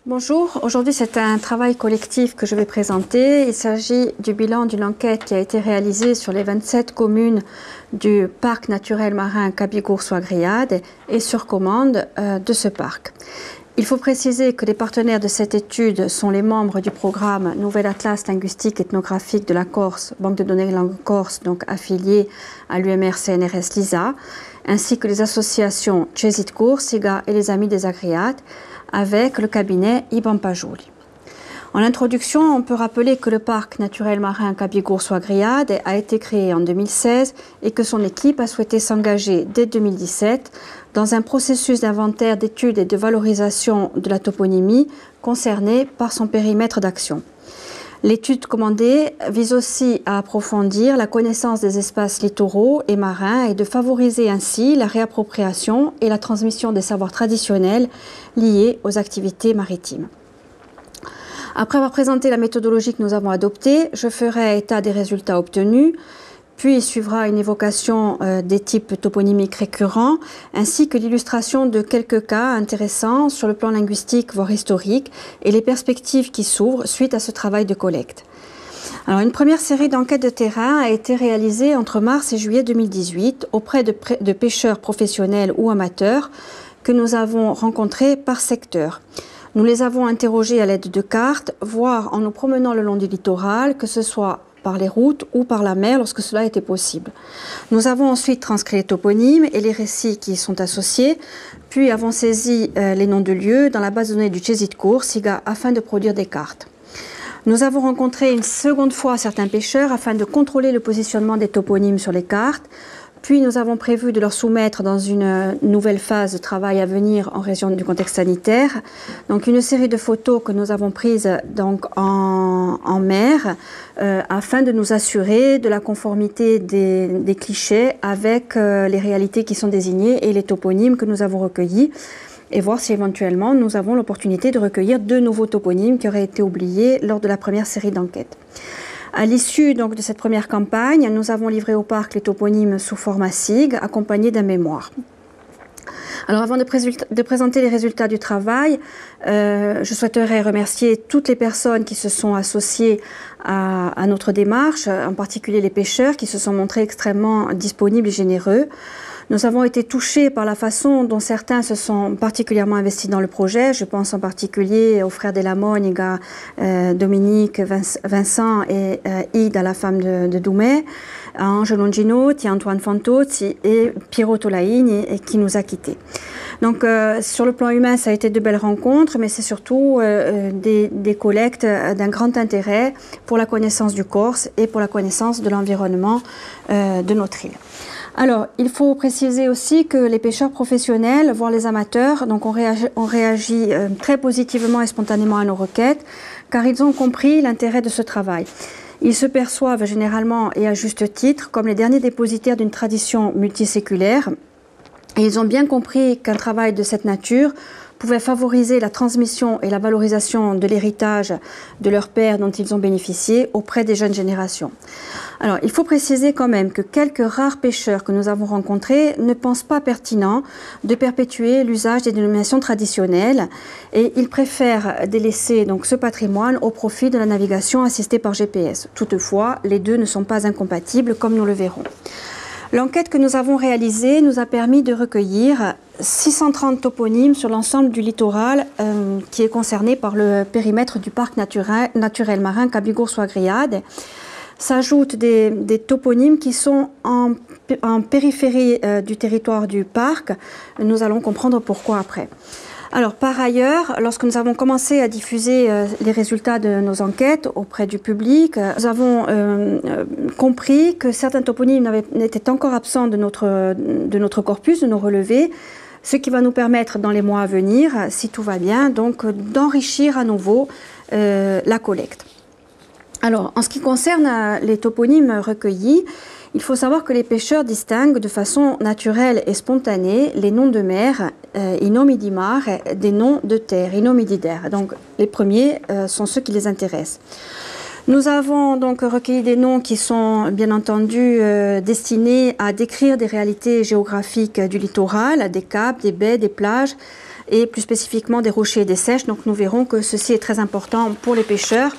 Bonjour, aujourd'hui c'est un travail collectif que je vais présenter. Il s'agit du bilan d'une enquête qui a été réalisée sur les 27 communes du parc naturel marin Cabigour-Soigriade et sur commande de ce parc. Il faut préciser que les partenaires de cette étude sont les membres du programme Nouvel Atlas linguistique ethnographique de la Corse, Banque de données langue corse, donc affiliée à l'UMR CNRS LISA, ainsi que les associations Cesitcourt, SIGA et les Amis des Agriates, avec le cabinet Ibn Pajouli. En introduction, on peut rappeler que le parc naturel marin Cabigour-Soigriade a été créé en 2016 et que son équipe a souhaité s'engager dès 2017 dans un processus d'inventaire, d'étude et de valorisation de la toponymie concernée par son périmètre d'action. L'étude commandée vise aussi à approfondir la connaissance des espaces littoraux et marins et de favoriser ainsi la réappropriation et la transmission des savoirs traditionnels liés aux activités maritimes. Après avoir présenté la méthodologie que nous avons adoptée, je ferai état des résultats obtenus, puis suivra une évocation des types toponymiques récurrents, ainsi que l'illustration de quelques cas intéressants sur le plan linguistique, voire historique, et les perspectives qui s'ouvrent suite à ce travail de collecte. Alors, une première série d'enquêtes de terrain a été réalisée entre mars et juillet 2018 auprès de pêcheurs professionnels ou amateurs que nous avons rencontrés par secteur. Nous les avons interrogés à l'aide de cartes, voire en nous promenant le long du littoral, que ce soit par les routes ou par la mer lorsque cela était possible. Nous avons ensuite transcrit les toponymes et les récits qui y sont associés, puis avons saisi les noms de lieux dans la base de données du Cesitcourt, SIGA, afin de produire des cartes. Nous avons rencontré une seconde fois certains pêcheurs afin de contrôler le positionnement des toponymes sur les cartes. Puis nous avons prévu de leur soumettre dans une nouvelle phase de travail à venir en raison du contexte sanitaire. Donc une série de photos que nous avons prises donc en mer afin de nous assurer de la conformité des clichés avec les réalités qui sont désignées et les toponymes que nous avons recueillis et voir si éventuellement nous avons l'opportunité de recueillir de nouveaux toponymes qui auraient été oubliés lors de la première série d'enquêtes. À l'issue donc de cette première campagne, nous avons livré au parc les toponymes sous format SIG, accompagnés d'un mémoire. Alors avant de présenter les résultats du travail, je souhaiterais remercier toutes les personnes qui se sont associées à notre démarche, en particulier les pêcheurs qui se sont montrés extrêmement disponibles et généreux. Nous avons été touchés par la façon dont certains se sont particulièrement investis dans le projet. Je pense en particulier aux frères Delamogne, Dominique, Vincent et Ida, la femme de Doumé, à Angelo Ginotti, Antoine Fantozzi et Piero Tolaini qui nous a quittés. Donc sur le plan humain, ça a été de belles rencontres, mais c'est surtout des collectes d'un grand intérêt pour la connaissance du Corse et pour la connaissance de l'environnement de notre île. Alors, il faut préciser aussi que les pêcheurs professionnels, voire les amateurs, donc ont réagi très positivement et spontanément à nos requêtes, car ils ont compris l'intérêt de ce travail. Ils se perçoivent généralement, et à juste titre, comme les derniers dépositaires d'une tradition multiséculaire, et ils ont bien compris qu'un travail de cette nature pouvait favoriser la transmission et la valorisation de l'héritage de leurs pères dont ils ont bénéficié auprès des jeunes générations. Alors, il faut préciser quand même que quelques rares pêcheurs que nous avons rencontrés ne pensent pas pertinent de perpétuer l'usage des dénominations traditionnelles et ils préfèrent délaisser donc ce patrimoine au profit de la navigation assistée par GPS. Toutefois, les deux ne sont pas incompatibles comme nous le verrons. L'enquête que nous avons réalisée nous a permis de recueillir 630 toponymes sur l'ensemble du littoral qui est concerné par le périmètre du parc naturel marin Cabigour-Soigriade. S'ajoutent des toponymes qui sont en périphérie du territoire du parc. Nous allons comprendre pourquoi après. Alors, par ailleurs, lorsque nous avons commencé à diffuser les résultats de nos enquêtes auprès du public, nous avons compris que certains toponymes étaient encore absents de notre corpus, de nos relevés, ce qui va nous permettre dans les mois à venir, si tout va bien, donc d'enrichir à nouveau la collecte. Alors, en ce qui concerne les toponymes recueillis, il faut savoir que les pêcheurs distinguent de façon naturelle et spontanée les noms de mer, inomidimar, des noms de terre, inomididaire. Donc, les premiers sont ceux qui les intéressent. Nous avons donc recueilli des noms qui sont bien entendu destinés à décrire des réalités géographiques du littoral, des caps, des baies, des plages et plus spécifiquement des rochers et des seiches. Donc nous verrons que ceci est très important pour les pêcheurs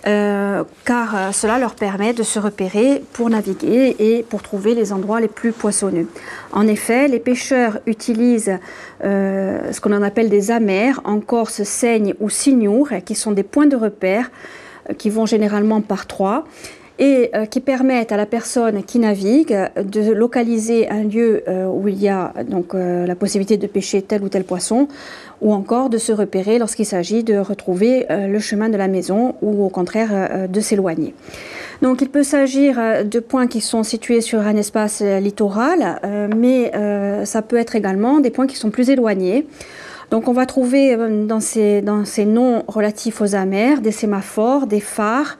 car cela leur permet de se repérer pour naviguer et pour trouver les endroits les plus poissonneux. En effet, les pêcheurs utilisent ce qu'on appelle des amers, en Corse, Seigne ou Signour, qui sont des points de repère qui vont généralement par 3 et qui permettent à la personne qui navigue de localiser un lieu où il y a donc la possibilité de pêcher tel ou tel poisson, ou encore de se repérer lorsqu'il s'agit de retrouver le chemin de la maison ou au contraire de s'éloigner. Donc il peut s'agir de points qui sont situés sur un espace littoral, mais ça peut être également des points qui sont plus éloignés. Donc on va trouver dans ces noms relatifs aux amers des sémaphores, des phares,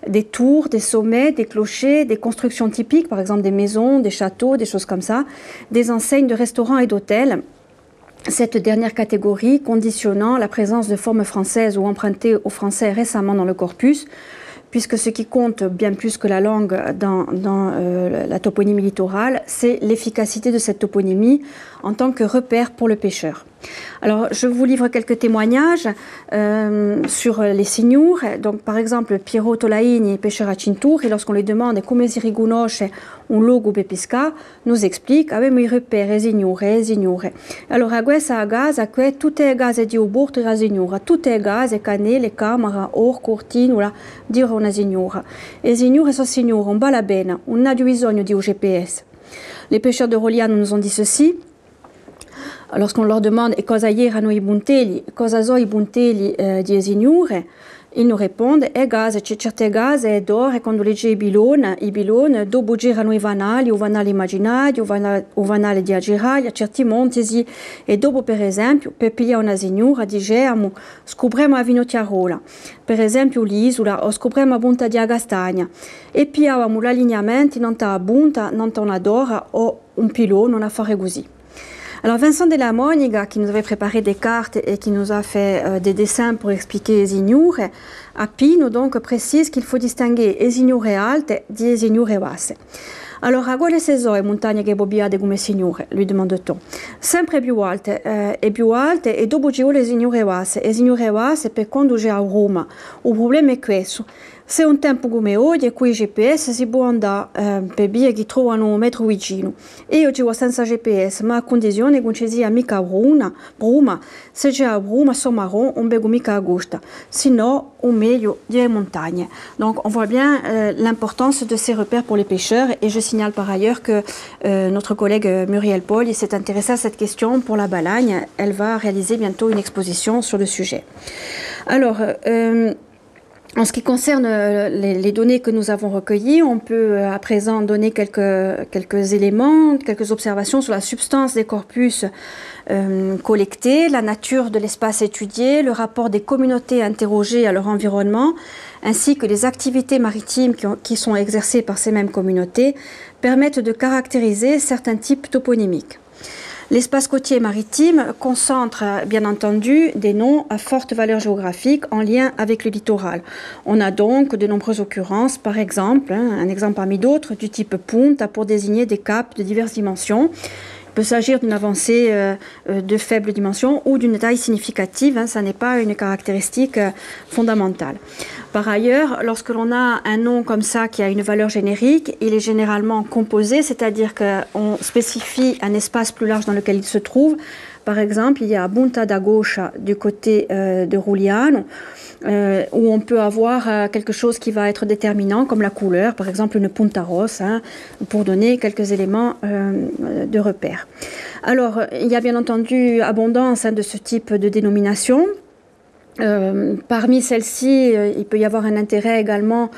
des tours, des sommets, des clochers, des constructions typiques, par exemple des maisons, des châteaux, des choses comme ça, des enseignes de restaurants et d'hôtels. Cette dernière catégorie conditionnant la présence de formes françaises ou empruntées au français récemment dans le corpus, puisque ce qui compte bien plus que la langue dans la toponymie littorale, c'est l'efficacité de cette toponymie en tant que repère pour le pêcheur. Alors, je vous livre quelques témoignages sur les signours. Donc, par exemple, Piero Tolaini, pêcheur à Cintour, et lorsqu'on lui demande « Come si riconosce un luogo per pesca », nous explique « Avemo i repere e signore. Allora, questa a casa, que tutte le case di Uborto e la signora, tutte le case, canele, camera, or, cortina, dire una signora. E signore sono signore, un bala bene, non ha bisogno di un GPS. » Les pêcheurs de Roliano nous ont dit ceci. Lorsqu'on leur demande « Cosa erano i buntelli? Cosa sono i buntelli di signore? » Ils nous répondent « Gase, c'è certe case d'oro quando legge i bilon, dopo girano i vanali, o vanale immaginari, o vanale di Agiraglia, certi montesi, e dopo per esempio, per pigliare una signora, diciamo, scopriamo a Vinotiarola, per esempio l'isola, o scopriamo a Punta di Agastagna, e pigliavamo l'allineamento non ta bunta, non ta una dora, o un pilone, una fare così. » Alors Vincent de la Moniga, qui nous avait préparé des cartes et qui nous a fait des dessins pour expliquer les signore, a Pino donc précise qu'il faut distinguer le signore alte des signore basse. Alors, a quale sono le montagne che bobbiate come signore? Lui demande-t-on. Sempre più alte e dopo ci vuole le signore basse. E signore basse per condurre a Roma. Il problema è questo. Se un tempo come oggi, con i GPS si può andare per vie che trovano un metro vicino. E io ci vado senza GPS, ma a condizione che non ci sia mica bruma. Se c'è a bruma, sono marron, non bevo mica agosta. Sinon, au meglio des montagnes. Donc, on voit bien l'importance de ces repères pour les pêcheurs. Et je signale par ailleurs que notre collègue Muriel Paul s'est intéressée à cette question pour la balagne. Elle va réaliser bientôt une exposition sur le sujet. Alors, en ce qui concerne les données que nous avons recueillies, on peut à présent donner quelques éléments, quelques observations sur la substance des corpus collectés, la nature de l'espace étudié, le rapport des communautés interrogées à leur environnement, ainsi que les activités maritimes qui sont exercées par ces mêmes communautés, permettent de caractériser certains types toponymiques. L'espace côtier maritime concentre bien entendu des noms à forte valeur géographique en lien avec le littoral. On a donc de nombreuses occurrences, par exemple, un exemple parmi d'autres, du type punta pour désigner des caps de diverses dimensions. Il peut s'agir d'une avancée de faible dimension ou d'une taille significative, ça n'est pas une caractéristique fondamentale. Par ailleurs, lorsque l'on a un nom comme ça qui a une valeur générique, il est généralement composé, c'est-à-dire qu'on spécifie un espace plus large dans lequel il se trouve. Par exemple, il y a Punta da Goscia du côté de Ruliano, où on peut avoir quelque chose qui va être déterminant, comme la couleur, par exemple une punta rossa, pour donner quelques éléments de repère. Alors, il y a bien entendu abondance de ce type de dénomination. Parmi celles-ci, il peut y avoir un intérêt également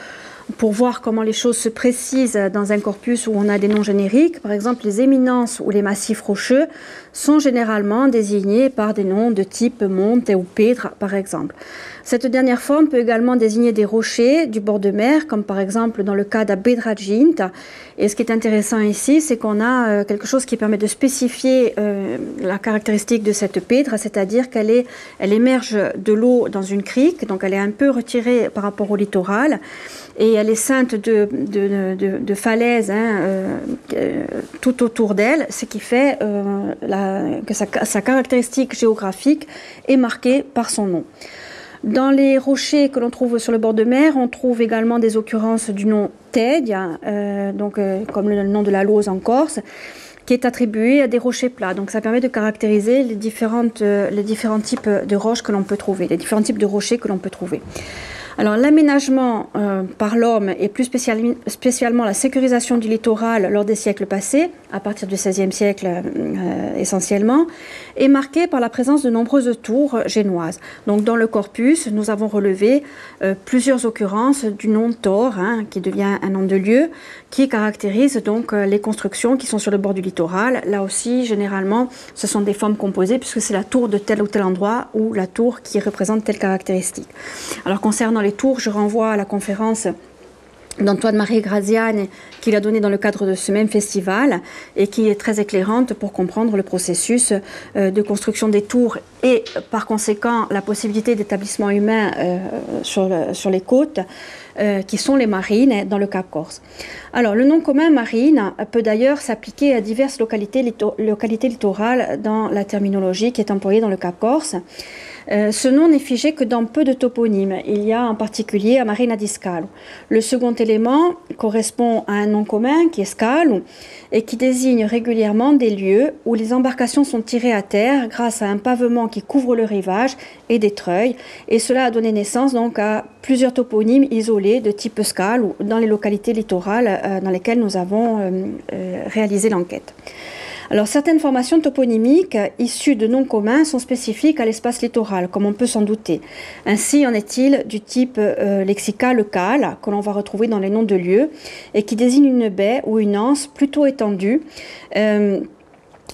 pour voir comment les choses se précisent dans un corpus où on a des noms génériques. Par exemple, les éminences ou les massifs rocheux sont généralement désignés par des noms de type monte ou pedra, par exemple. Cette dernière forme peut également désigner des rochers du bord de mer, comme par exemple dans le cas de Pedra Ginta. Et ce qui est intéressant ici, c'est qu'on a quelque chose qui permet de spécifier la caractéristique de cette pedra, c'est-à-dire qu'elle émerge de l'eau dans une crique, donc elle est un peu retirée par rapport au littoral, et elle est ceinte de falaises tout autour d'elle, ce qui fait que sa caractéristique géographique est marquée par son nom. Dans les rochers que l'on trouve sur le bord de mer, on trouve également des occurrences du nom Tedia, comme le nom de la Lose en Corse, qui est attribué à des rochers plats. Donc ça permet de caractériser les différents types de roches que l'on peut trouver, les différents types de rochers que l'on peut trouver. Alors l'aménagement par l'homme et plus spécialement la sécurisation du littoral lors des siècles passés, à partir du XVIe siècle essentiellement, est marqué par la présence de nombreuses tours génoises. Donc dans le corpus, nous avons relevé plusieurs occurrences du nom Tor, qui devient un nom de lieu, qui caractérise donc les constructions qui sont sur le bord du littoral. Là aussi, généralement, ce sont des formes composées puisque c'est la tour de tel ou tel endroit ou la tour qui représente telle caractéristique. Alors concernant les tours, je renvoie à la conférence d'Antoine-Marie Graziani qu'il a donnée dans le cadre de ce même festival et qui est très éclairante pour comprendre le processus de construction des tours et par conséquent la possibilité d'établissement humain sur les côtes qui sont les marines dans le Cap Corse. Alors le nom commun marine peut d'ailleurs s'appliquer à diverses localités littorales dans la terminologie qui est employée dans le Cap Corse. Ce nom n'est figé que dans peu de toponymes. Il y a en particulier à Marina di Scalo. Le second élément correspond à un nom commun qui est Scalo et qui désigne régulièrement des lieux où les embarcations sont tirées à terre grâce à un pavement qui couvre le rivage et des treuils. Et cela a donné naissance donc à plusieurs toponymes isolés de type Scalo dans les localités littorales dans lesquelles nous avons réalisé l'enquête. Alors, certaines formations toponymiques issues de noms communs sont spécifiques à l'espace littoral, comme on peut s'en douter. Ainsi en est-il du type lexical cal, que l'on va retrouver dans les noms de lieux, et qui désigne une baie ou une anse plutôt étendue.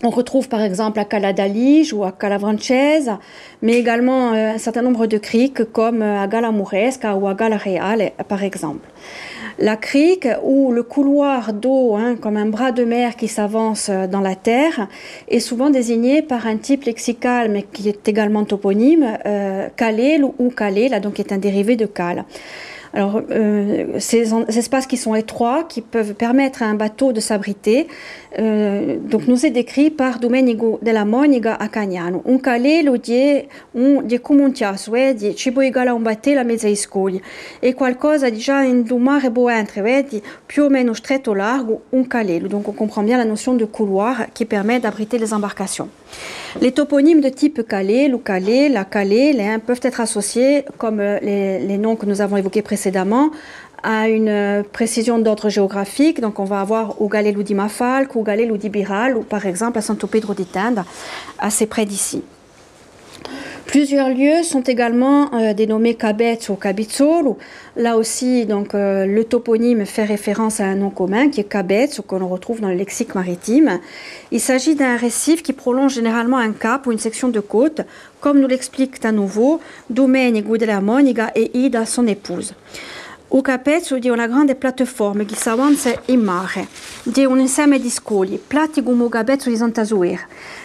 On retrouve par exemple à Cala d'Alige ou à Cala Francesa, mais également un certain nombre de criques comme à Gala Muresca ou à Gala Reale, par exemple. La crique ou le couloir d'eau, comme un bras de mer qui s'avance dans la terre, est souvent désigné par un type lexical, mais qui est également toponyme, calé ou calé, là donc est un dérivé de cal. Alors, ces espaces qui sont étroits, qui peuvent permettre à un bateau de s'abriter, donc nous est décrit par Domenico della Monica a Cagnano. Un calelo di comuntiaso, di cibo igala un battela mezza scogli, e qualcosa di già in un mare boentre, di più o meno stretto largo, un calelo. Donc on comprend bien la notion de couloir qui permet d'abriter les embarcations. Les toponymes de type calé, ou calé, la calé, peuvent être associés, comme les noms que nous avons évoqués précédemment, à une précision d'ordre géographique. Donc on va avoir Ugalelu di Mafalque, Ugalelu di Biral, ou par exemple à Santo Pedro di Tenda, assez près d'ici. Plusieurs lieux sont également dénommés Cabezzo ou Cabizzolo. Là aussi, donc, le toponyme fait référence à un nom commun qui est Cabezzo, que l'on retrouve dans le lexique maritime. Il s'agit d'un récif qui prolonge généralement un cap ou une section de côte, comme nous l'explique à nouveau Domenico della Monica et Ida, son épouse. O Capezzo di una grande piattaforma che s'avanza in mare, di un insieme di scogli, plati come o Capezzo di Santa Zuera.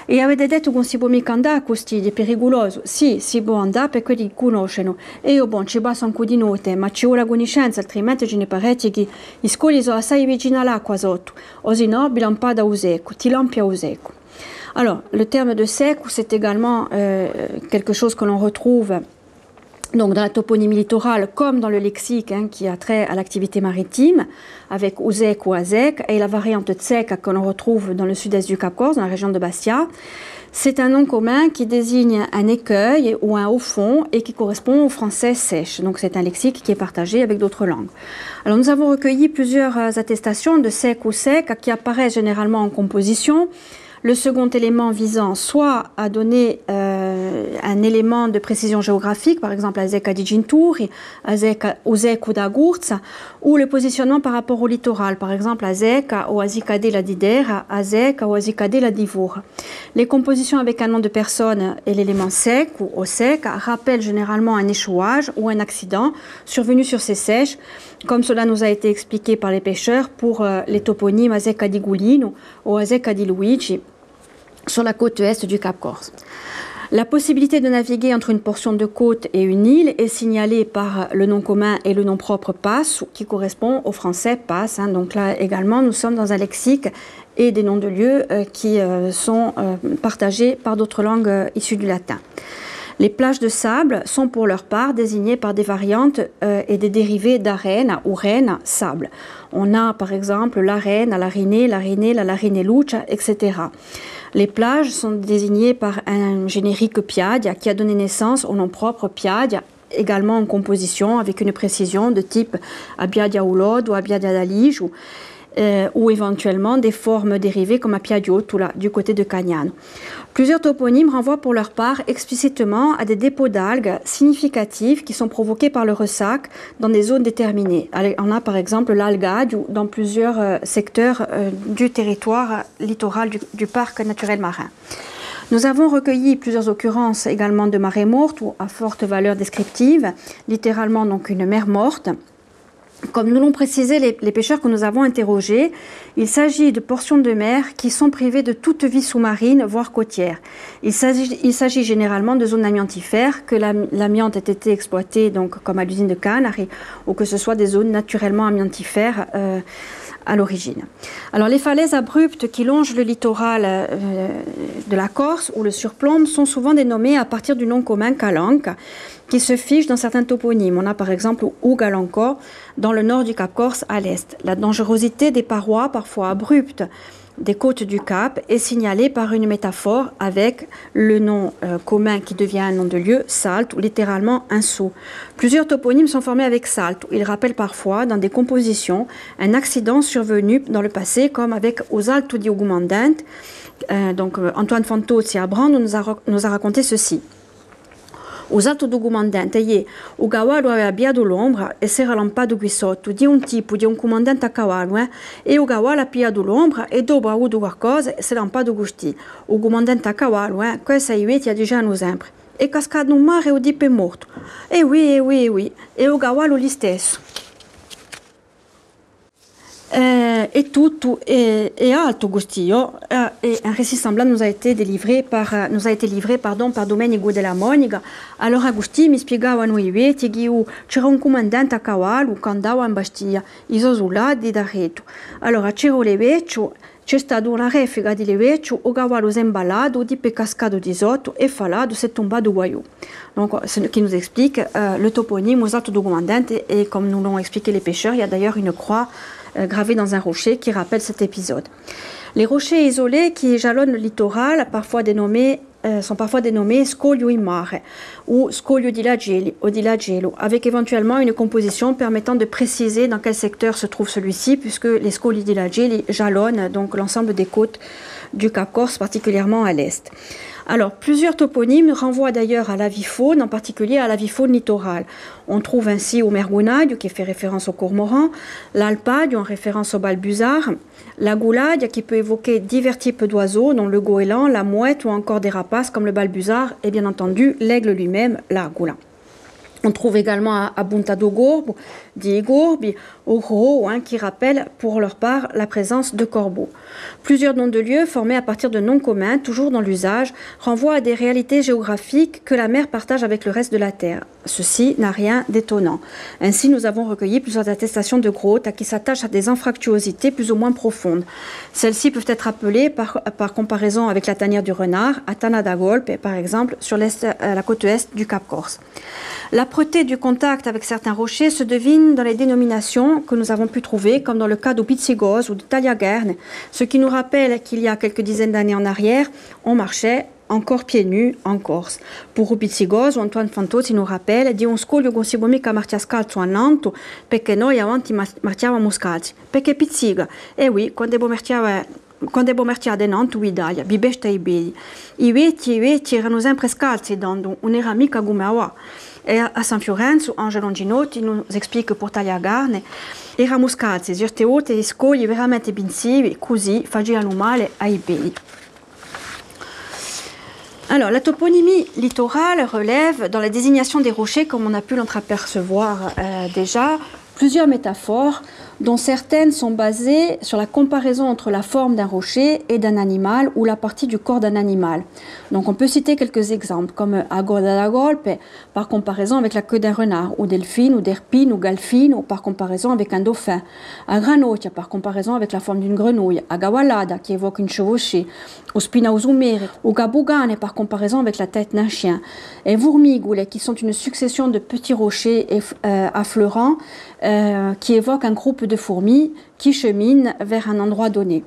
E avete detto che non si può mica andare così, è pericoloso? Sì, si può andare per quelli che conoscono. E io, ci passo un po' di notte, ma ci vuole la conoscenza, altrimenti ce ne parecchi che i scogli sono assai vicini all'acqua sotto, o se no, bilampada au secco, ti lampi au secco. Alors, le terme de secco, c'est également quelque chose que l'on retrouve donc dans la toponymie littorale comme dans le lexique qui a trait à l'activité maritime avec Uzek ou Azek et la variante Tsek que l'on retrouve dans le sud-est du Cap Corse, dans la région de Bastia. C'est un nom commun qui désigne un écueil ou un haut fond et qui correspond au français sèche. Donc c'est un lexique qui est partagé avec d'autres langues. Alors nous avons recueilli plusieurs attestations de sec ou sec qui apparaissent généralement en composition. Le second élément visant soit à donner un élément de précision géographique, par exemple Azeka di Ginturi, Azeka Uzeku da Gurza, ou le positionnement par rapport au littoral, par exemple Azeka ou Azikade la Didera, Azeka ou Azikade la Divour. Les compositions avec un nom de personne et l'élément sec ou osek rappellent généralement un échouage ou un accident survenu sur ces sèches, comme cela nous a été expliqué par les pêcheurs pour les toponymes Azeka di Gulino ou Azeka di Luigi sur la côte est du Cap Corse. La possibilité de naviguer entre une portion de côte et une île est signalée par le nom commun et le nom propre passe, qui correspond au français passe. Donc là également, nous sommes dans un lexique et des noms de lieux qui sont partagés par d'autres langues issues du latin. Les plages de sable sont pour leur part désignées par des variantes et des dérivés d'arène ou reine, sable. On a par exemple l'arène, la larinée, la larineluccia, etc. Les plages sont désignées par un générique Piadia qui a donné naissance au nom propre Piadia, également en composition avec une précision de type Abbiadia Ulod ou Abbiadia d'Alige ou éventuellement des formes dérivées comme Appiadiotula du côté de Cagnano. Plusieurs toponymes renvoient pour leur part explicitement à des dépôts d'algues significatifs qui sont provoqués par le ressac dans des zones déterminées. On a par exemple l'algade dans plusieurs secteurs du territoire littoral du parc naturel marin. Nous avons recueilli plusieurs occurrences également de marées mortes ou à forte valeur descriptive, littéralement donc une mer morte. Comme nous l'ont précisé les pêcheurs que nous avons interrogés, il s'agit de portions de mer qui sont privées de toute vie sous-marine, voire côtière. Il s'agit généralement de zones amiantifères, que l'amiante ait été exploitée donc, comme à l'usine de Canary, ou que ce soit des zones naturellement amiantifères à l'origine. Alors les falaises abruptes qui longent le littoral de la Corse ou le surplombent sont souvent dénommées à partir du nom commun Calanque, qui se fiche dans certains toponymes. On a par exemple Ugalanco dans le nord du Cap Corse à l'est. La dangerosité des parois, parfois abruptes, des côtes du Cap est signalée par une métaphore avec le nom commun qui devient un nom de lieu, Salt, ou littéralement un saut. Plusieurs toponymes sont formés avec Salt. Ils rappellent parfois, dans des compositions, un accident survenu dans le passé, comme avec Os Alto di Ugumandante. Donc Antoine Fantozzi à Brand nous a raconté ceci. Os Alto do Comandante, o cavalo aveva abbiato l'ombra e si era lampato qui sotto di un tipo di un comandante a cavallo, e o cavalo ha pigliato l'ombra e dopo ha avuto qualcosa e si è lampato così. O comandante a cavallo, questo è vecchio di già sempre. È cascato nel mare e o tipo è morto. E oui, e o cavalo lì stesso. Et tutto è alto gustio et un récit semblable nous a été livré par Domenico della Monica. Allora Agustì mi spiegavano i veti che c'era un comandante a cavallo che andava in Bastiglia, i soldati da retto. Allora c'era l'evecchio, c'è stata una refiga di l'evecchio, o cavallo si è imballato, di è cascato di sotto e falato, si è tombato guayou. Donc, ce qui nous explique le toponyme Os Alto do Comandante, et comme nous l'ont expliqué les pêcheurs, il y a d'ailleurs une croix gravée dans un rocher qui rappelle cet épisode. Les rochers isolés qui jalonnent le littoral sont parfois dénommés scoglio in mare ou scoglio di Lagello, avec éventuellement une composition permettant de préciser dans quel secteur se trouve celui-ci, puisque les scogli di Lagelli jalonnent donc l'ensemble des côtes du Cap Corse, particulièrement à l'est. Alors, plusieurs toponymes renvoient d'ailleurs à l'avifaune, en particulier à l'avifaune littorale. On trouve ainsi au mergunadio, qui fait référence au cormoran, l'alpadio, en référence au balbuzard, la gouladia, qui peut évoquer divers types d'oiseaux, dont le goéland, la mouette ou encore des rapaces comme le balbuzard, et bien entendu l'aigle lui-même, la goula. On trouve également à Punta do Gorbo, di Gorbi, Oro, qui rappellent pour leur part la présence de corbeaux. Plusieurs noms de lieux formés à partir de noms communs, toujours dans l'usage, renvoient à des réalités géographiques que la mer partage avec le reste de la Terre. Ceci n'a rien d'étonnant. Ainsi, nous avons recueilli plusieurs attestations de grottes qui s'attachent à des anfractuosités plus ou moins profondes. Celles-ci peuvent être appelées, par comparaison avec la tanière du renard, à Tana da Golpe, par exemple, sur la côte est du Cap Corse. L'âpreté du contact avec certains rochers se devine dans les dénominations que nous avons pu trouver, comme dans le cas d'Upizigos ou de Tagliagerne, ce qui nous rappelle qu'il y a quelques dizaines d'années en arrière, on marchait encore pieds nus en Corse. Pour Upizigos, Antoine Fantozzi nous rappelle di un scoglio non si può mica marciare scalzo all'anto perché noi avanti marciavamo scalzi. Perché pizziga? E oui, quando marciava quando è bomertiata Nantes, l'Italia, bibesta i bei. I veti erano sempre scalzi, non era mica come ora. E a San Fiorenzo, Angelo Longinotti nous explique che per tagliare erano scalzi, certe volte i scogli veramente pinsivi, così facevano male ai bei. Alors, la toponymie littorale relève, dans la désignation des rochers, comme on a pu l'entreapercevoir déjà, plusieurs métaphores, dont certaines sont basées sur la comparaison entre la forme d'un rocher et d'un animal ou la partie du corps d'un animal. Donc on peut citer quelques exemples, comme Agoda da Golpe, par comparaison avec la queue d'un renard, ou Delphine, ou Derpine, ou Galfine, ou par comparaison avec un dauphin. Agranocchia, par comparaison avec la forme d'une grenouille. Agawalada, qui évoque une chevauchée. Ou Spinausumere, ou Gabugane, par comparaison avec la tête d'un chien. Et Vurmigule, qui sont une succession de petits rochers affleurants, qui évoquent un groupe de fourmis qui cheminent vers un endroit donné.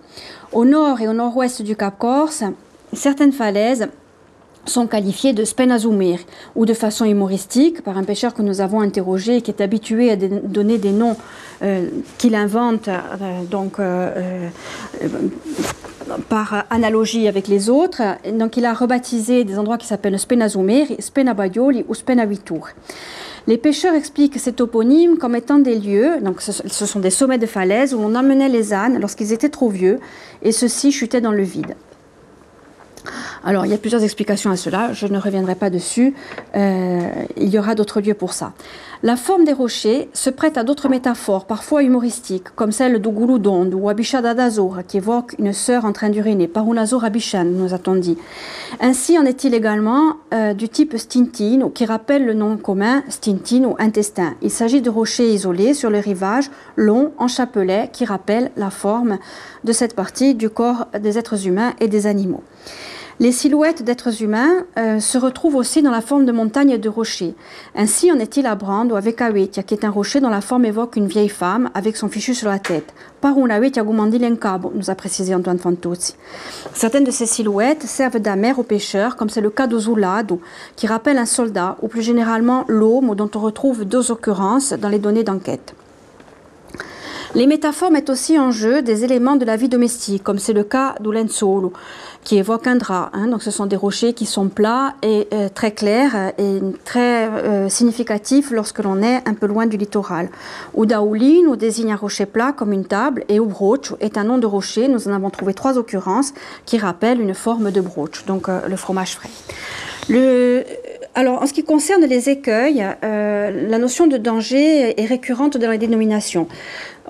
Au nord et au nord-ouest du Cap Corse, certaines falaises sont qualifiées de spenazumir, ou de façon humoristique, par un pêcheur que nous avons interrogé et qui est habitué à donner des noms qu'il invente par analogie avec les autres. Donc il a rebaptisé des endroits qui s'appellent Spenazumir, Spenabaioli ou Spenavitur. Les pêcheurs expliquent ces toponymes comme étant des lieux, donc ce sont des sommets de falaises où l'on emmenait les ânes lorsqu'ils étaient trop vieux et ceux-ci chutaient dans le vide. Alors, il y a plusieurs explications à cela, je ne reviendrai pas dessus, il y aura d'autres lieux pour ça. La forme des rochers se prête à d'autres métaphores, parfois humoristiques, comme celle d'Uguludond ou Abishada d'Azor, qui évoque une sœur en train d'uriner, par Unazor Abishan, nous a-t-on dit. Ainsi en est-il également du type stintine, qui rappelle le nom commun stintine ou intestin. Il s'agit de rochers isolés sur le rivage, longs, en chapelet, qui rappellent la forme de cette partie du corps des êtres humains et des animaux. Les silhouettes d'êtres humains se retrouvent aussi dans la forme de montagnes et de rochers. Ainsi en est-il à Brand ou à Vekawetia, qui est un rocher dont la forme évoque une vieille femme avec son fichu sur la tête. Parunawetia Gumandilenkabo, nous a précisé Antoine Fantozzi. Certaines de ces silhouettes servent d'amère aux pêcheurs, comme c'est le cas d'Ozulado, qui rappelle un soldat, ou plus généralement l'homme, dont on retrouve deux occurrences dans les données d'enquête. Les métaphores mettent aussi en jeu des éléments de la vie domestique, comme c'est le cas d'Ulenzolo, qui évoque un drap. Donc ce sont des rochers qui sont plats et très clairs et très significatifs lorsque l'on est un peu loin du littoral. Udaouli nous désigne un rocher plat comme une table et Ubroch est un nom de rocher. Nous en avons trouvé 3 occurrences qui rappellent une forme de broch, donc le fromage frais. Alors, en ce qui concerne les écueils, la notion de danger est récurrente dans les dénominations.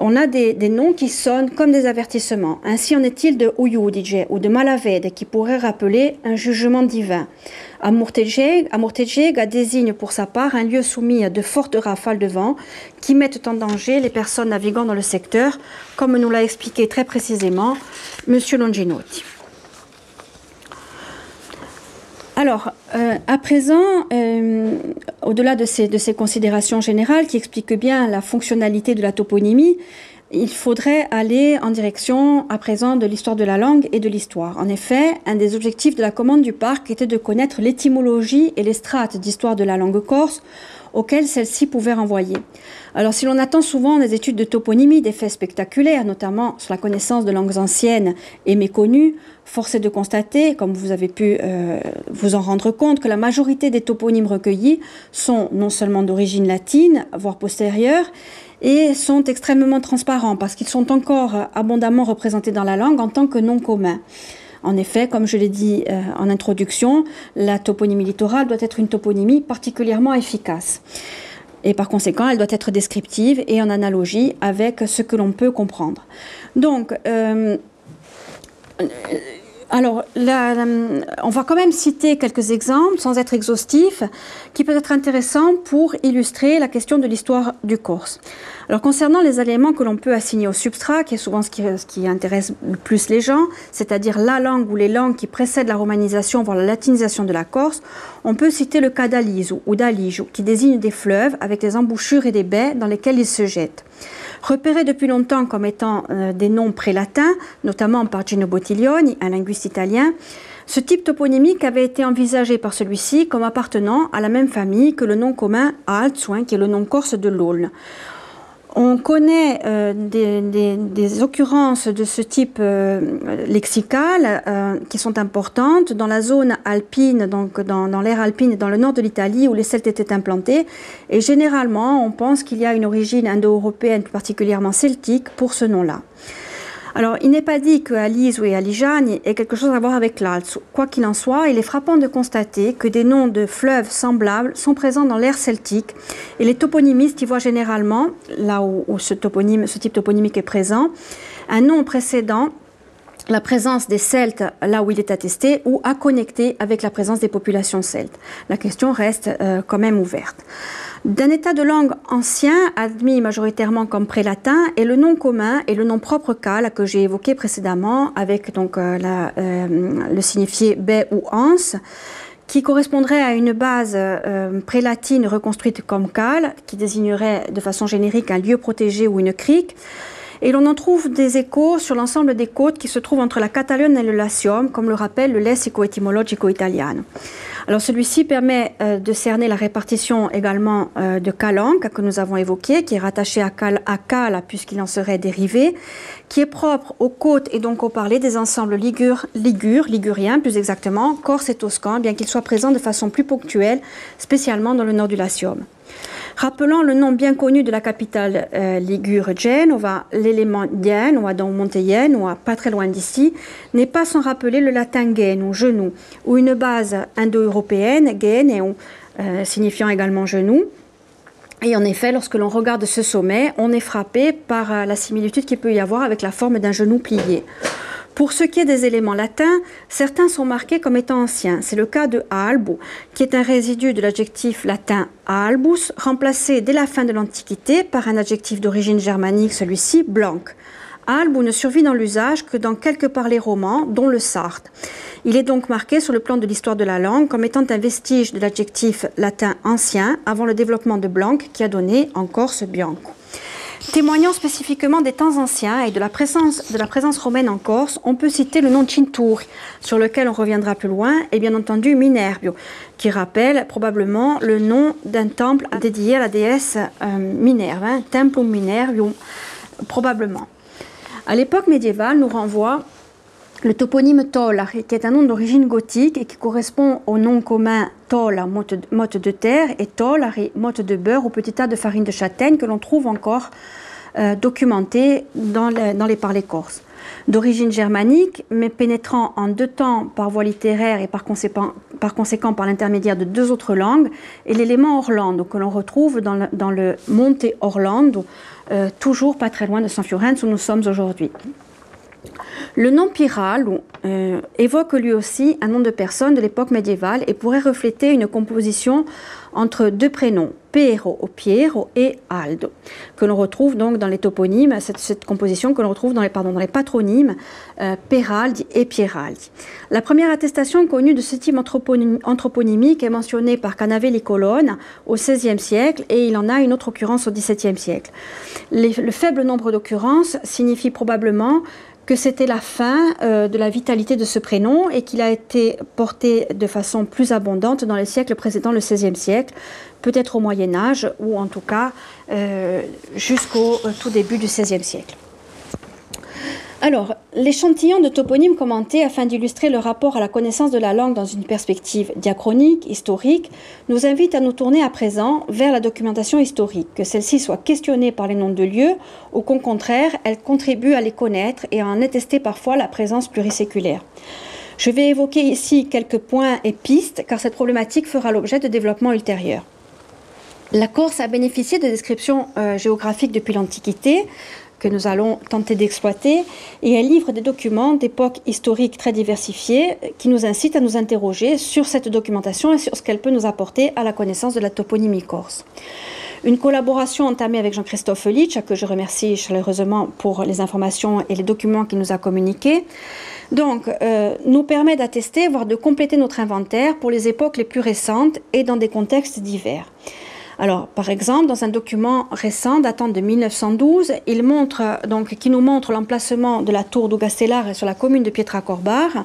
On a des noms qui sonnent comme des avertissements. Ainsi en est-il de Uyudije ou de Malaved qui pourrait rappeler un jugement divin. Amortejega désigne pour sa part un lieu soumis à de fortes rafales de vent qui mettent en danger les personnes naviguant dans le secteur, comme nous l'a expliqué très précisément M. Longinotti. Alors, à présent, au-delà de ces considérations générales qui expliquent bien la fonctionnalité de la toponymie, il faudrait aller en direction à présent de l'histoire de la langue et de l'histoire. En effet, un des objectifs de la commande du parc était de connaître l'étymologie et les strates d'histoire de la langue corse auxquelles celle-ci pouvait renvoyer. Alors, si l'on attend souvent des études de toponymie des faits spectaculaires, notamment sur la connaissance de langues anciennes et méconnues, force est de constater, comme vous avez pu vous en rendre compte, que la majorité des toponymes recueillis sont non seulement d'origine latine, voire postérieure, et sont extrêmement transparents parce qu'ils sont encore abondamment représentés dans la langue en tant que noms communs. En effet, comme je l'ai dit en introduction, la toponymie littorale doit être une toponymie particulièrement efficace. Et par conséquent, elle doit être descriptive et en analogie avec ce que l'on peut comprendre. Donc, alors, on va quand même citer quelques exemples, sans être exhaustifs, qui peuvent être intéressants pour illustrer la question de l'histoire du Corse. Alors, concernant les éléments que l'on peut assigner au substrat, qui est souvent ce qui intéresse le plus les gens, c'est-à-dire la langue ou les langues qui précèdent la romanisation, voire la latinisation de la Corse, on peut citer le cas d'Alizu ou d'Alige, qui désigne des fleuves avec des embouchures et des baies dans lesquelles ils se jettent. Repérés depuis longtemps comme étant des noms prélatins, notamment par Gino Bottiglioni, un linguiste italien, ce type toponymique avait été envisagé par celui-ci comme appartenant à la même famille que le nom commun Alzuin, qui est le nom corse de l'Aulne. On connaît des occurrences de ce type lexical qui sont importantes dans la zone alpine, donc dans l'aire alpine et dans le nord de l'Italie où les Celtes étaient implantés. Et généralement, on pense qu'il y a une origine indo-européenne, plus particulièrement celtique, pour ce nom-là. Alors, il n'est pas dit qu'à Lise ou à Lijagne ait quelque chose à voir avec l'Alze. Quoi qu'il en soit, il est frappant de constater que des noms de fleuves semblables sont présents dans l'ère celtique et les toponymistes y voient généralement, là où ce type toponymique est présent, un nom précédent la présence des Celtes là où il est attesté ou à connecter avec la présence des populations celtes. La question reste quand même ouverte. D'un état de langue ancien, admis majoritairement comme pré-latin, est le nom commun et le nom propre cal que j'ai évoqué précédemment avec donc, le signifié baie ou anse, qui correspondrait à une base prélatine reconstruite comme cal, qui désignerait de façon générique un lieu protégé ou une crique. Et l'on en trouve des échos sur l'ensemble des côtes qui se trouvent entre la Catalogne et le Latium, comme le rappelle le Lessico Etymologico Italiano. Alors celui-ci permet de cerner la répartition également de calanque que nous avons évoquée, qui est rattachée à cala puisqu'il en serait dérivé, qui est propre aux côtes et donc au parler des ensembles liguriens plus exactement, corse et toscan, bien qu'ils soient présents de façon plus ponctuelle, spécialement dans le nord du Latium. Rappelant le nom bien connu de la capitale ligure Genova, l'élément Genova, donc Monte-Genova, pas très loin d'ici, n'est pas sans rappeler le latin gen ou genou, ou une base indo-européenne, gen, signifiant également genou. Et en effet, lorsque l'on regarde ce sommet, on est frappé par la similitude qu'il peut y avoir avec la forme d'un genou plié. Pour ce qui est des éléments latins, certains sont marqués comme étant anciens. C'est le cas de albu, qui est un résidu de l'adjectif latin albus, remplacé dès la fin de l'Antiquité par un adjectif d'origine germanique, celui-ci blanc. Albu ne survit dans l'usage que dans quelques parlers romans, dont le sarde. Il est donc marqué sur le plan de l'histoire de la langue comme étant un vestige de l'adjectif latin ancien avant le développement de blanc qui a donné en Corse bianco. Témoignant spécifiquement des temps anciens et de la présence romaine en Corse, on peut citer le nom Cinturi, sur lequel on reviendra plus loin, et bien entendu Minerbio, qui rappelle probablement le nom d'un temple dédié à la déesse Minerve, Templum Minervium, probablement. À l'époque médiévale, nous renvoie le toponyme Tollari, qui est un nom d'origine gothique et qui correspond au nom commun Tolla, motte de terre, et Tollari, motte de beurre ou petit tas de farine de châtaigne que l'on trouve encore documenté dans les parlers corses. D'origine germanique, mais pénétrant en deux temps par voie littéraire et par conséquent par l'intermédiaire de deux autres langues, et l'élément Orlando que l'on retrouve dans le Monte Orlando, toujours pas très loin de San Fiorenzo où nous sommes aujourd'hui. Le nom Piral évoque lui aussi un nom de personne de l'époque médiévale et pourrait refléter une composition entre deux prénoms, Piero ou Piero et Aldo, que l'on retrouve donc dans les toponymes, cette composition que l'on retrouve dans les patronymes Peraldi et Pieraldi. La première attestation connue de ce type anthroponymique est mentionnée par Canavelli Colonna au XVIe siècle et il en a une autre occurrence au XVIIe siècle. Le faible nombre d'occurrences signifie probablement que c'était la fin de la vitalité de ce prénom et qu'il a été porté de façon plus abondante dans les siècles précédant le XVIe siècle, peut-être au Moyen-Âge ou en tout cas jusqu'au tout début du XVIe siècle. Alors, l'échantillon de toponymes commentés afin d'illustrer le rapport à la connaissance de la langue dans une perspective diachronique, historique, nous invite à nous tourner à présent vers la documentation historique, que celle-ci soit questionnée par les noms de lieux ou qu'au contraire, elle contribue à les connaître et à en attester parfois la présence pluriséculaire. Je vais évoquer ici quelques points et pistes, car cette problématique fera l'objet de développements ultérieurs. La Corse a bénéficié de descriptions géographiques depuis l'Antiquité, que nous allons tenter d'exploiter, et elle livre des documents d'époques historiques très diversifiées qui nous incitent à nous interroger sur cette documentation et sur ce qu'elle peut nous apporter à la connaissance de la toponymie corse. Une collaboration entamée avec Jean-Christophe Litsch, que je remercie chaleureusement pour les informations et les documents qu'il nous a communiqués, nous permet d'attester, voire de compléter notre inventaire pour les époques les plus récentes et dans des contextes divers. Alors, par exemple, dans un document récent datant de 1912, qui nous montre l'emplacement de la tour d'Ugastellare sur la commune de Pietracorbar,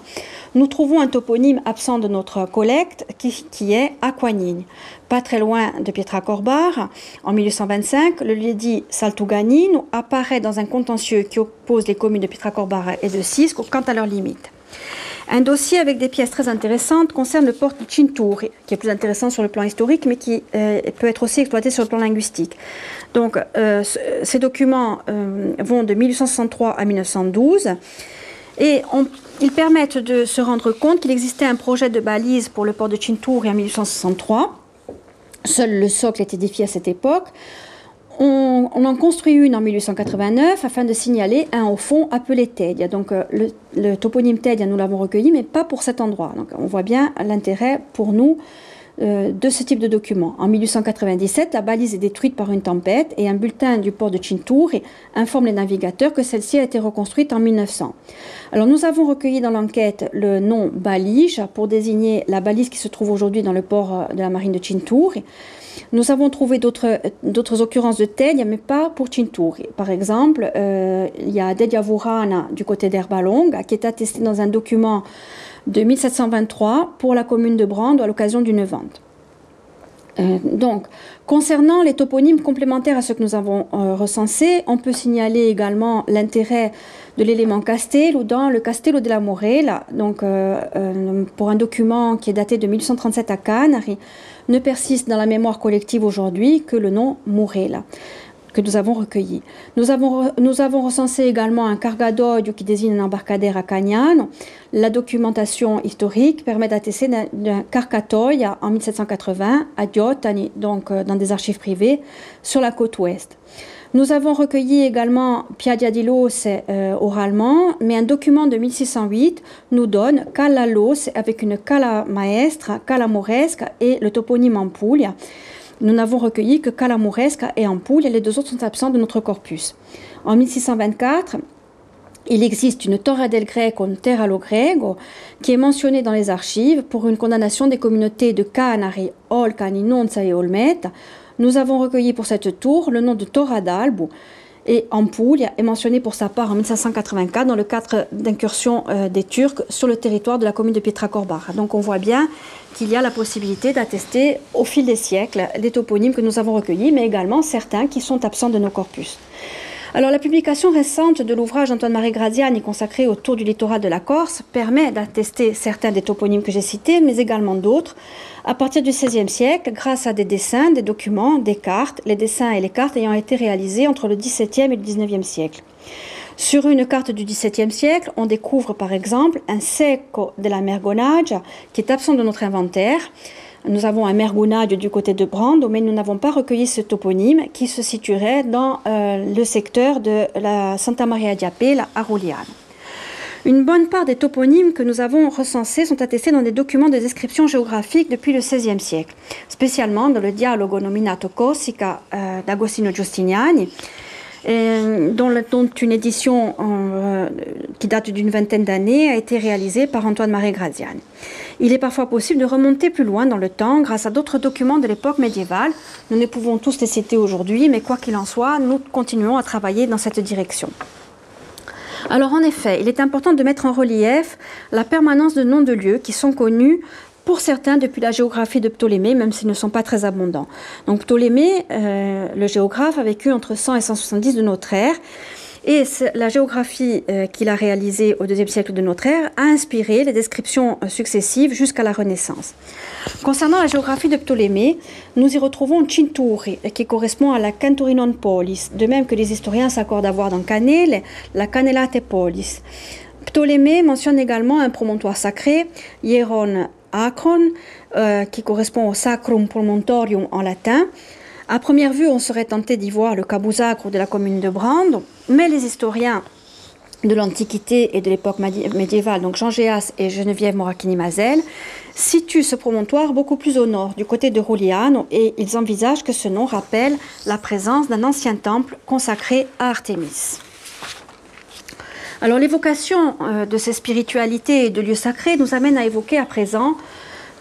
nous trouvons un toponyme absent de notre collecte qui est Aquagnigne. Pas très loin de Pietracorbar, en 1825, le lieu-dit Saltuganin apparaît dans un contentieux qui oppose les communes de Pietracorbar et de Sisco quant à leurs limites. Un dossier avec des pièces très intéressantes concerne le port de Cinturi, qui est plus intéressant sur le plan historique, mais qui peut être aussi exploité sur le plan linguistique. Donc, ces documents vont de 1863 à 1912, et ils permettent de se rendre compte qu'il existait un projet de balise pour le port de Cinturi en 1863. Seul le socle est édifié à cette époque. On en construit une en 1889 afin de signaler un au fond appelé Tedia. Donc le toponyme Tedia, nous l'avons recueilli, mais pas pour cet endroit. Donc on voit bien l'intérêt pour nous de ce type de document. En 1897, la balise est détruite par une tempête et un bulletin du port de Cinturi informe les navigateurs que celle-ci a été reconstruite en 1900. Alors nous avons recueilli dans l'enquête le nom Balige pour désigner la balise qui se trouve aujourd'hui dans le port de la marine de Cinturi. Nous avons trouvé d'autres occurrences de Tedia, mais pas pour Cinturi. Par exemple, il y a Dedia Vurana du côté d'Herbalonga qui est attesté dans un document de 1723 pour la commune de Brando à l'occasion d'une vente. Donc, concernant les toponymes complémentaires à ceux que nous avons recensés, on peut signaler également l'intérêt de l'élément Castello dans le Castello della Morella, donc pour un document qui est daté de 1837 à Canari, ne persiste dans la mémoire collective aujourd'hui que le nom Morella, que nous avons recueilli. Nous avons recensé également un cargadoio qui désigne un embarcadère à Cagnano. La documentation historique permet d'attester d'un carcatoia en 1780 à Diottani, donc dans des archives privées, sur la côte ouest. Nous avons recueilli également Piadia di Lose oralement, mais un document de 1608 nous donne Cala Lose avec une Cala Maestra, Cala Moresca et le toponyme Ampuglia. Nous n'avons recueilli que Cala Moresca et Ampuglia, les deux autres sont absents de notre corpus. En 1624, il existe une Torre del Greco, une Terra lo Grego, qui est mentionnée dans les archives pour une condamnation des communautés de Canari, Olcani, Nonza et Olmeta. Nous avons recueilli pour cette tour le nom de Torra d'Albu et Ampuglia est mentionné pour sa part en 1584 dans le cadre d'incursion des Turcs sur le territoire de la commune de Pietracorbar. Donc on voit bien qu'il y a la possibilité d'attester au fil des siècles les toponymes que nous avons recueillis, mais également certains qui sont absents de nos corpus. Alors la publication récente de l'ouvrage d'Antoine-Marie Graziani consacré au tour du littoral de la Corse permet d'attester certains des toponymes que j'ai cités, mais également d'autres, à partir du XVIe siècle, grâce à des dessins, des documents, des cartes, les dessins et les cartes ayant été réalisés entre le XVIIe et le XIXe siècle. Sur une carte du XVIIe siècle, on découvre par exemple un secco della Mergonaggia qui est absent de notre inventaire. Nous avons un Mergonaggio du côté de Brando, mais nous n'avons pas recueilli ce toponyme qui se situerait dans le secteur de la Santa Maria di Apella à Ruliano. Une bonne part des toponymes que nous avons recensés sont attestés dans des documents de description géographique depuis le XVIe siècle, spécialement dans le Dialogo nominato Corsica d'Agostino Giustiniani, dont une édition qui date d'une vingtaine d'années a été réalisée par Antoine-Marie Graziani. Il est parfois possible de remonter plus loin dans le temps grâce à d'autres documents de l'époque médiévale. Nous ne pouvons tous les citer aujourd'hui, mais quoi qu'il en soit, nous continuons à travailler dans cette direction. Alors en effet, il est important de mettre en relief la permanence de noms de lieux qui sont connus pour certains depuis la géographie de Ptolémée, même s'ils ne sont pas très abondants. Donc Ptolémée, le géographe, a vécu entre 100 et 170 de notre ère, et la géographie qu'il a réalisée au IIe siècle de notre ère a inspiré les descriptions successives jusqu'à la Renaissance. Concernant la géographie de Ptolémée, nous y retrouvons Cinturi, qui correspond à la Canturinon Polis, de même que les historiens s'accordent à voir dans Canele la Canelate Polis. Ptolémée mentionne également un promontoire sacré, Hieron Akron, qui correspond au Sacrum Promontorium en latin. À première vue, on serait tenté d'y voir le Cabusacro de la commune de Brando, mais les historiens de l'Antiquité et de l'époque médiévale, donc Jean Géas et Geneviève Moracchini-Mazel, situent ce promontoire beaucoup plus au nord, du côté de Ruliano, et ils envisagent que ce nom rappelle la présence d'un ancien temple consacré à Artémis. Alors l'évocation de ces spiritualités et de lieux sacrés nous amène à évoquer à présent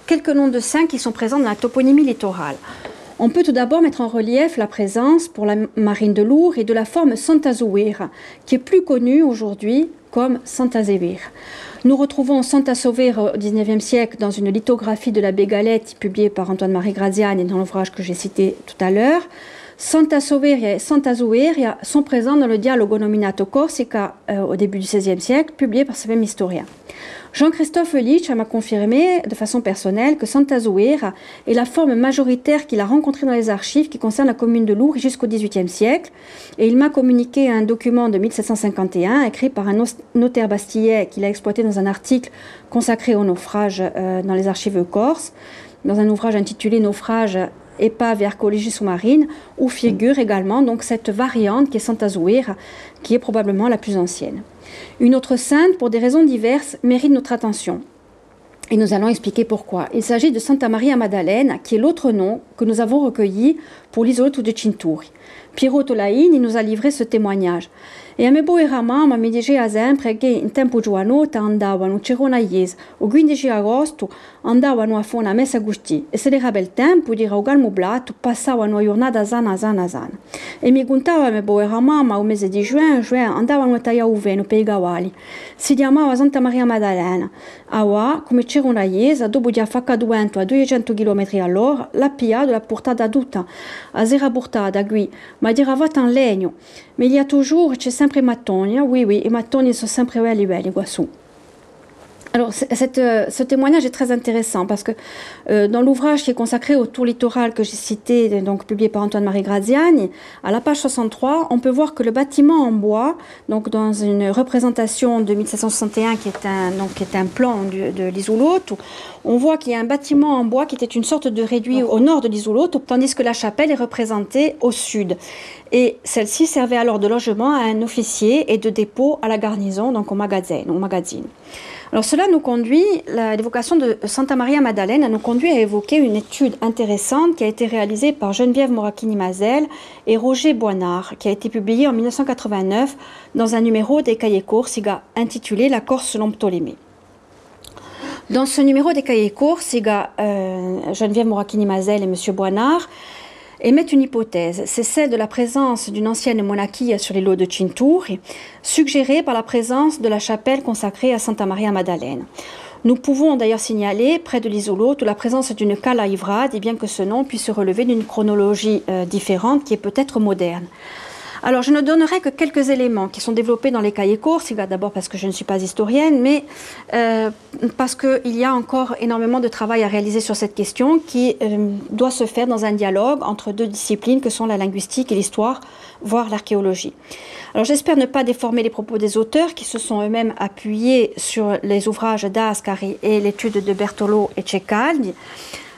quelques noms de saints qui sont présents dans la toponymie littorale. On peut tout d'abord mettre en relief la présence pour la marine de Lourdes et de la forme Santa Zuwira, qui est plus connue aujourd'hui comme Santa Zévir. Nous retrouvons Santa Sauvera au XIXe siècle dans une lithographie de l'abbé Galetti publiée par Antoine-Marie Graziani dans l'ouvrage que j'ai cité tout à l'heure. Santa Sauvera et Santa Zuwira sont présents dans le Dialogo Nominato Corsica au début du XVIe siècle, publié par ce même historien. Jean-Christophe Lich m'a confirmé de façon personnelle que Santa Zuwira est la forme majoritaire qu'il a rencontrée dans les archives qui concernent la commune de Lourdes jusqu'au XVIIIe siècle. Et il m'a communiqué un document de 1751 écrit par un notaire bastillais qu'il a exploité dans un article consacré au naufrage dans les archives corses, dans un ouvrage intitulé Naufrage, épave et archéologie sous-marine, où figure également donc cette variante qui est Santa Zuwira, qui est probablement la plus ancienne. Une autre sainte, pour des raisons diverses, mérite notre attention. Et nous allons expliquer pourquoi. Il s'agit de Santa Maria Maddalena, qui est l'autre nom que nous avons recueilli pour l'isolotto de Cinturi. Piero Tolaini nous a livré ce témoignage. E a me boera mamma mi diceva sempre che in tempo giovanotto andavano c'erano iesi, o 15 agosto andavano a fare una messa così e se era bel tempo di raugalmo blato passavano a giornata sana. E mi contava me boera mamma o mese di giugno andavano a tagliare uveno per i cavalli. Si chiamava Santa Maria Maddalena. Awa, come c'erano iesi, dopo di affacca duento a 200 km all'ora, la piada la portata tutta, a sera portata qui, ma di ravata in legno. Mais il y a toujours, c'è sempre mattoni, oui, i mattoni sono sempre belli qua su. Alors, ce témoignage est très intéressant parce que dans l'ouvrage qui est consacré au tour littoral que j'ai cité, donc publié par Antoine-Marie Graziani, à la page 63, on peut voir que le bâtiment en bois, donc dans une représentation de 1761 qui est un plan de l'isolotto, on voit qu'il y a un bâtiment en bois qui était une sorte de réduit au nord de l'isolotto, tandis que la chapelle est représentée au sud. Et celle-ci servait alors de logement à un officier et de dépôt à la garnison, donc au magazine. Alors cela nous conduit, l'évocation de Santa Maria Maddalena nous conduit à évoquer une étude intéressante qui a été réalisée par Geneviève Moracchini-Mazel et Roger Boinard, qui a été publiée en 1989 dans un numéro des Cahiers Corsica intitulé La Corse selon Ptolémée. Dans ce numéro des Cahiers Corsica, Geneviève Moracchini-Mazel et M. Boinard émettent une hypothèse, c'est celle de la présence d'une ancienne monachie sur les lots de Cinturi, suggérée par la présence de la chapelle consacrée à Santa Maria Maddalena. Nous pouvons d'ailleurs signaler, près de l'isolotto, la présence d'une cala ivrade, et bien que ce nom puisse relever d'une chronologie différente qui est peut-être moderne. Alors, je ne donnerai que quelques éléments qui sont développés dans les cahiers Corsica, d'abord parce que je ne suis pas historienne, mais parce qu'il y a encore énormément de travail à réaliser sur cette question qui doit se faire dans un dialogue entre deux disciplines que sont la linguistique et l'histoire, voire l'archéologie. Alors, j'espère ne pas déformer les propos des auteurs qui se sont eux-mêmes appuyés sur les ouvrages d'Ascari et l'étude de Bertolo et Ceccaldi.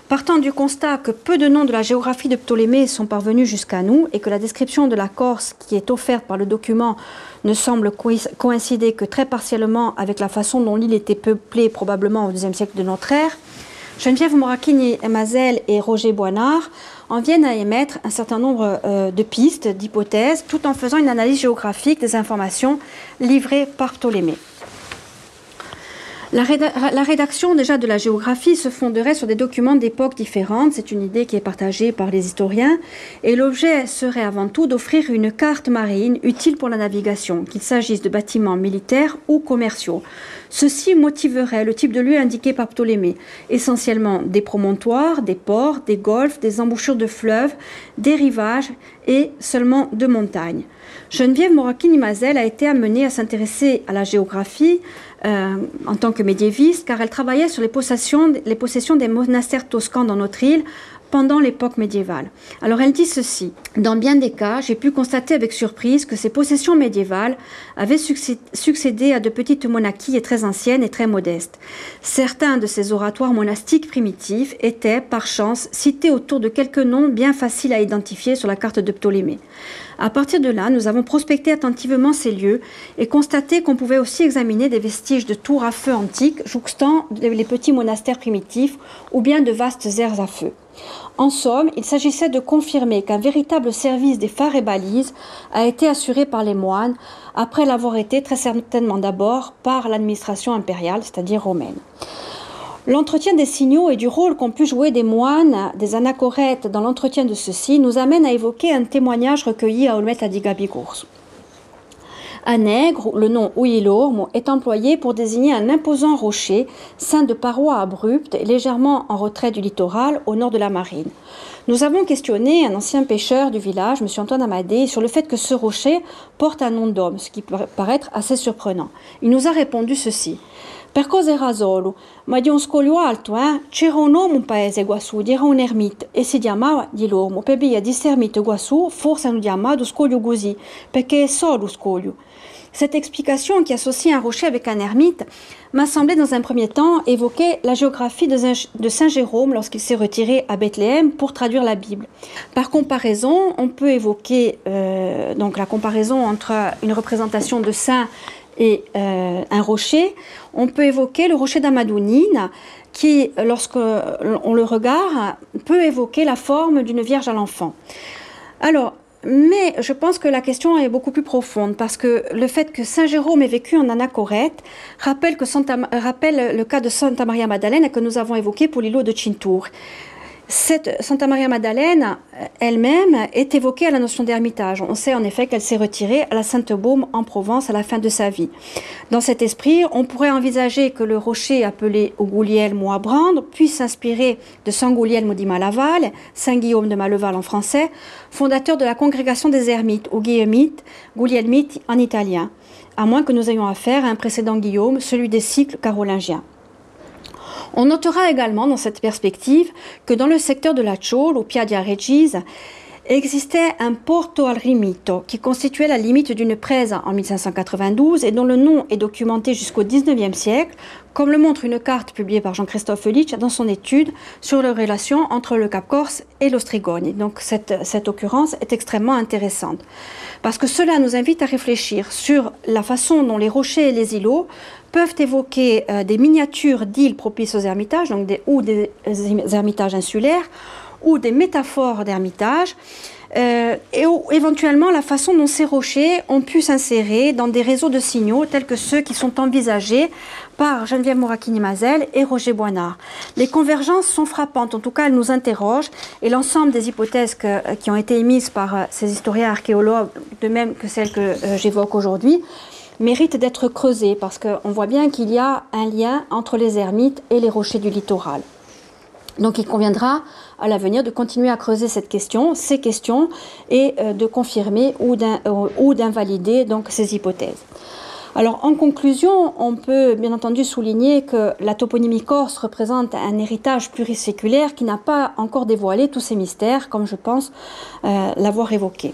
Partant du constat que peu de noms de la géographie de Ptolémée sont parvenus jusqu'à nous et que la description de la Corse qui est offerte par le document ne semble coïncider que très partiellement avec la façon dont l'île était peuplée probablement au IIe siècle de notre ère, Geneviève Moracchini-Mazel et Roger Boinard en viennent à émettre un certain nombre de pistes, d'hypothèses, tout en faisant une analyse géographique des informations livrées par Ptolémée. La rédaction déjà de la géographie se fonderait sur des documents d'époques différentes, c'est une idée qui est partagée par les historiens, et l'objet serait avant tout d'offrir une carte marine utile pour la navigation, qu'il s'agisse de bâtiments militaires ou commerciaux. Ceci motiverait le type de lieu indiqué par Ptolémée, essentiellement des promontoires, des ports, des golfes, des embouchures de fleuves, des rivages et seulement de montagnes. Geneviève Moracchini-Mazel a été amenée à s'intéresser à la géographie en tant que médiéviste, car elle travaillait sur les possessions des monastères toscans dans notre île pendant l'époque médiévale. Alors elle dit ceci: dans bien des cas, j'ai pu constater avec surprise que ces possessions médiévales avaient succédé à de petites monarchies très anciennes et très modestes. Certains de ces oratoires monastiques primitifs étaient, par chance, cités autour de quelques noms bien faciles à identifier sur la carte de Ptolémée. À partir de là, nous avons prospecté attentivement ces lieux et constaté qu'on pouvait aussi examiner des vestiges de tours à feu antiques jouxtant les petits monastères primitifs ou bien de vastes aires à feu. En somme, il s'agissait de confirmer qu'un véritable service des phares et balises a été assuré par les moines, après l'avoir été très certainement d'abord par l'administration impériale, c'est-à-dire romaine. L'entretien des signaux et du rôle qu'ont pu jouer des moines, des anachorètes dans l'entretien de ceux-ci nous amène à évoquer un témoignage recueilli à Olmet Adigabigours. À Nègre, le nom Ouilormo est employé pour désigner un imposant rocher ceint de parois abruptes et légèrement en retrait du littoral au nord de la marine. Nous avons questionné un ancien pêcheur du village, M. Antoine Amadé, sur le fait que ce rocher porte un nom d'homme, ce qui peut paraître assez surprenant. Il nous a répondu ceci. Per cose era solo, ma di un scoglio alto, c'era un uomo un paese quassù, era un ermite, e si chiamava di l'uomo. Per via di sto ermite quassù, forse hanno chiamato scoglio così, perché è solo scoglio. Cette explication qui associe un rocher avec un ermite m'a semblé dans un premier temps évoquer la géographie de Saint Jérôme lorsqu'il s'est retiré à Bethléem pour traduire la Bible. Par comparaison, on peut évoquer donc la comparaison entre une représentation de saint et un rocher. On peut évoquer le rocher d'Amadounine qui, lorsqu'on le regarde, peut évoquer la forme d'une vierge à l'enfant. Alors, mais je pense que la question est beaucoup plus profonde parce que le fait que Saint Jérôme ait vécu en anachorète rappelle le cas de Santa Maria Maddalena que nous avons évoqué pour l'îlot de Cintour. Cette Santa Maria Maddalena elle-même est évoquée à la notion d'ermitage. On sait en effet qu'elle s'est retirée à la Sainte-Baume en Provence à la fin de sa vie. Dans cet esprit, on pourrait envisager que le rocher appelé Guglielmo à Brande puisse s'inspirer de San Guglielmo di Malaval, Saint Guillaume de Maleval en français, fondateur de la congrégation des ermites, ou Guglielmiti en italien, à moins que nous ayons affaire à un précédent Guillaume, celui des cycles carolingiens. On notera également dans cette perspective que dans le secteur de la Ciol, au Piadia Regis, existait un Porto al Rimito qui constituait la limite d'une prese en 1592 et dont le nom est documenté jusqu'au XIXe siècle, comme le montre une carte publiée par Jean-Christophe Felich dans son étude sur les relations entre le Cap Corse et l'Ostrigone. Donc cette occurrence est extrêmement intéressante parce que cela nous invite à réfléchir sur la façon dont les rochers et les îlots peuvent évoquer des miniatures d'îles propices aux ermitages, donc des ermitages insulaires, ou des métaphores d'ermitage, et éventuellement la façon dont ces rochers ont pu s'insérer dans des réseaux de signaux tels que ceux qui sont envisagés par Geneviève Moracchini-Mazel et Roger Boinard. Les convergences sont frappantes, en tout cas elles nous interrogent, et l'ensemble des hypothèses qui ont été émises par ces historiens archéologues, de même que celles que j'évoque aujourd'hui, méritent d'être creusées parce qu'on voit bien qu'il y a un lien entre les ermites et les rochers du littoral. Donc il conviendra à l'avenir de continuer à creuser ces questions et de confirmer ou d'invalider donc ces hypothèses. Alors en conclusion, on peut bien entendu souligner que la toponymie corse représente un héritage pluriséculaire qui n'a pas encore dévoilé tous ses mystères, comme je pense l'avoir évoqué.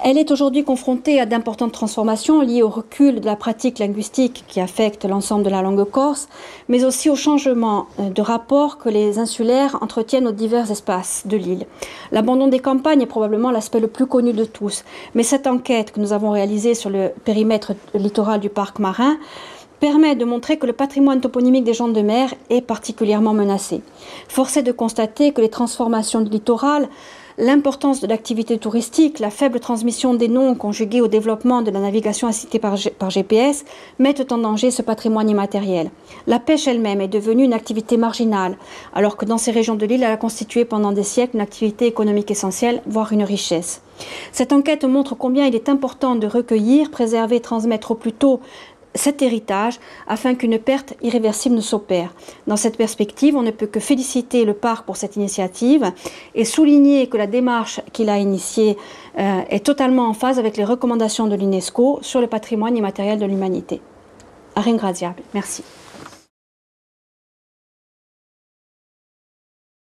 Elle est aujourd'hui confrontée à d'importantes transformations liées au recul de la pratique linguistique qui affecte l'ensemble de la langue corse, mais aussi au changement de rapport que les insulaires entretiennent aux divers espaces de l'île. L'abandon des campagnes est probablement l'aspect le plus connu de tous, mais cette enquête que nous avons réalisée sur le périmètre littoral du parc marin permet de montrer que le patrimoine toponymique des gens de mer est particulièrement menacé. Force est de constater que les transformations du littoral, l'importance de l'activité touristique, la faible transmission des noms conjuguée au développement de la navigation assistée par GPS mettent en danger ce patrimoine immatériel. La pêche elle-même est devenue une activité marginale, alors que dans ces régions de l'île, elle a constitué pendant des siècles une activité économique essentielle, voire une richesse. Cette enquête montre combien il est important de recueillir, préserver, transmettre au plus tôt cet héritage afin qu'une perte irréversible ne s'opère. Dans cette perspective, on ne peut que féliciter le parc pour cette initiative et souligner que la démarche qu'il a initiée est totalement en phase avec les recommandations de l'UNESCO sur le patrimoine immatériel de l'humanité. A ringraziarvi. Merci.